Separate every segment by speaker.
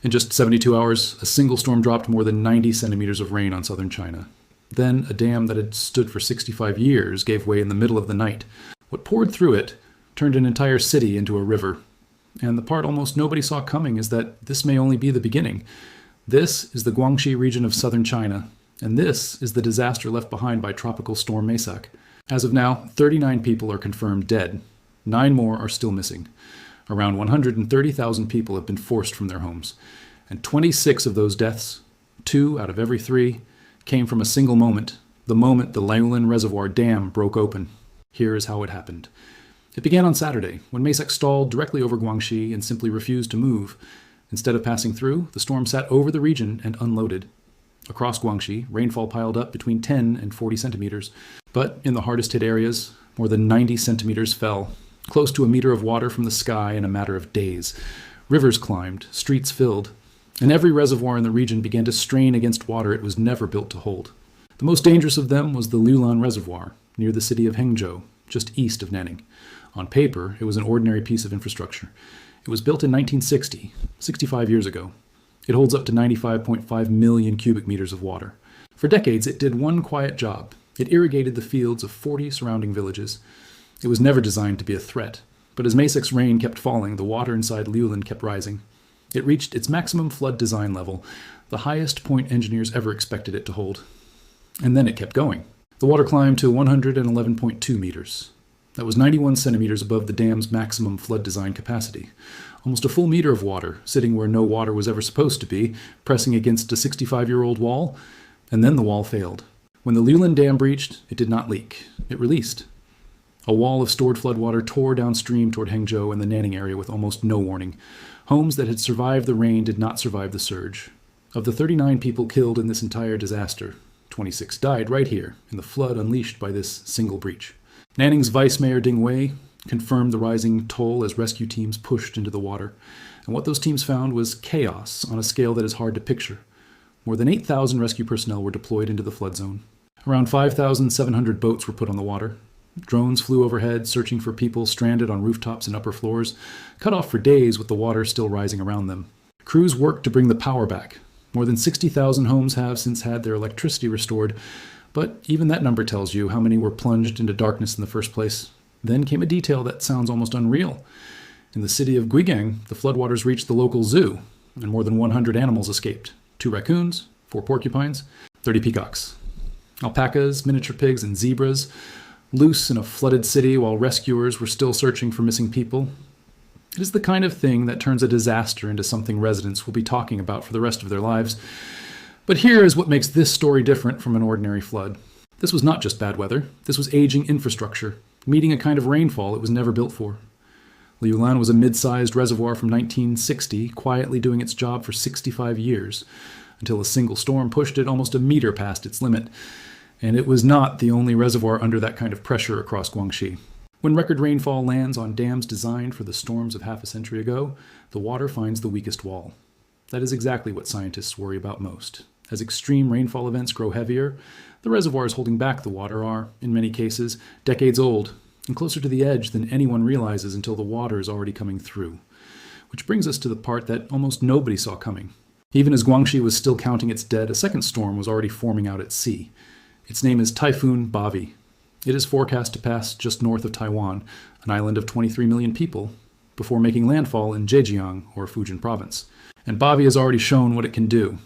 Speaker 1: In just 72 hours, a single storm dropped more than 90 centimeters of rain on southern China. Then, a dam that had stood for 65 years gave way in the middle of the night. What poured through it turned an entire city into a river. And the part almost nobody saw coming is that this may only be the beginning. This is the Guangxi region of southern China, and this is the disaster left behind by Tropical Storm Maysak. As of now, 39 people are confirmed dead. 9 more are still missing. Around 130,000 people have been forced from their homes. And 26 of those deaths, 2 out of every 3, came from a single moment, the moment the Liulan Reservoir dam broke open. Here is how it happened. It began on Saturday, when Maysak stalled directly over Guangxi and simply refused to move. Instead of passing through, the storm sat over the region and unloaded. Across Guangxi, rainfall piled up between 10 and 40 centimeters. But in the hardest hit areas, more than 90 centimeters fell, close to a meter of water from the sky in a matter of days. Rivers climbed, streets filled, and every reservoir in the region began to strain against water it was never built to hold. The most dangerous of them was the Liulan Reservoir, near the city of Hengzhou, just east of Nanning. On paper, it was an ordinary piece of infrastructure. It was built in 1960, 65 years ago. It holds up to 95.5 million cubic meters of water. For decades, it did one quiet job. It irrigated the fields of 40 surrounding villages. It was never designed to be a threat, but as Maysak's rain kept falling, the water inside Liulan kept rising. It reached its maximum flood design level, the highest point engineers ever expected it to hold. And then it kept going. The water climbed to 111.2 meters. That was 91 centimeters above the dam's maximum flood design capacity. Almost a full meter of water, sitting where no water was ever supposed to be, pressing against a 65-year-old wall, and then the wall failed. When the Liulan Dam breached, it did not leak. It released. A wall of stored floodwater tore downstream toward Hengzhou and the Nanning area with almost no warning. Homes that had survived the rain did not survive the surge. Of the 39 people killed in this entire disaster, 26 died right here, in the flood unleashed by this single breach. Nanning's Vice Mayor Ding Wei confirmed the rising toll as rescue teams pushed into the water. And what those teams found was chaos on a scale that is hard to picture. More than 8,000 rescue personnel were deployed into the flood zone. Around 5,700 boats were put on the water. Drones flew overhead, searching for people stranded on rooftops and upper floors, cut off for days with the water still rising around them. Crews worked to bring the power back. More than 60,000 homes have since had their electricity restored, but even that number tells you how many were plunged into darkness in the first place. Then came a detail that sounds almost unreal. In the city of Guigang, the floodwaters reached the local zoo, and more than 100 animals escaped. 2 raccoons, 4 porcupines, 30 peacocks. Alpacas, miniature pigs, and zebras, loose in a flooded city while rescuers were still searching for missing people. It is the kind of thing that turns a disaster into something residents will be talking about for the rest of their lives. But here is what makes this story different from an ordinary flood. This was not just bad weather. This was aging infrastructure, meeting a kind of rainfall it was never built for. Liulan was a mid-sized reservoir from 1960, quietly doing its job for 65 years, until a single storm pushed it almost a meter past its limit. And it was not the only reservoir under that kind of pressure across Guangxi. When record rainfall lands on dams designed for the storms of half a century ago, the water finds the weakest wall. That is exactly what scientists worry about most. As extreme rainfall events grow heavier, the reservoirs holding back the water are, in many cases, decades old and closer to the edge than anyone realizes until the water is already coming through. Which brings us to the part that almost nobody saw coming. Even as Guangxi was still counting its dead, a second storm was already forming out at sea. Its name is Typhoon Bavi. It is forecast to pass just north of Taiwan, an island of 23 million people, before making landfall in Zhejiang, or Fujian province. And Bavi has already shown what it can do.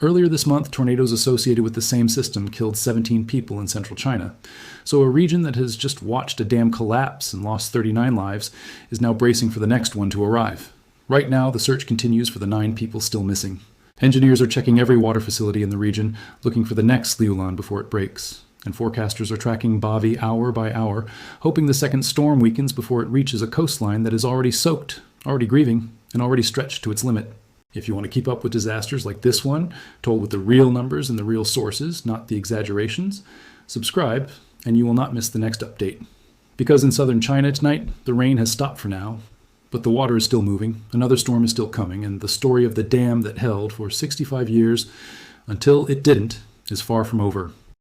Speaker 1: Earlier this month, tornadoes associated with the same system killed 17 people in central China. So a region that has just watched a dam collapse and lost 39 lives is now bracing for the next one to arrive. Right now, the search continues for the 9 people still missing. Engineers are checking every water facility in the region, looking for the next Liulan before it breaks. And forecasters are tracking Bavi hour by hour, hoping the second storm weakens before it reaches a coastline that is already soaked, already grieving, and already stretched to its limit. If you want to keep up with disasters like this one, told with the real numbers and the real sources, not the exaggerations, subscribe, and you will not miss the next update. Because in southern China tonight, the rain has stopped for now, but the water is still moving, another storm is still coming, and the story of the dam that held for 65 years until it didn't is far from over.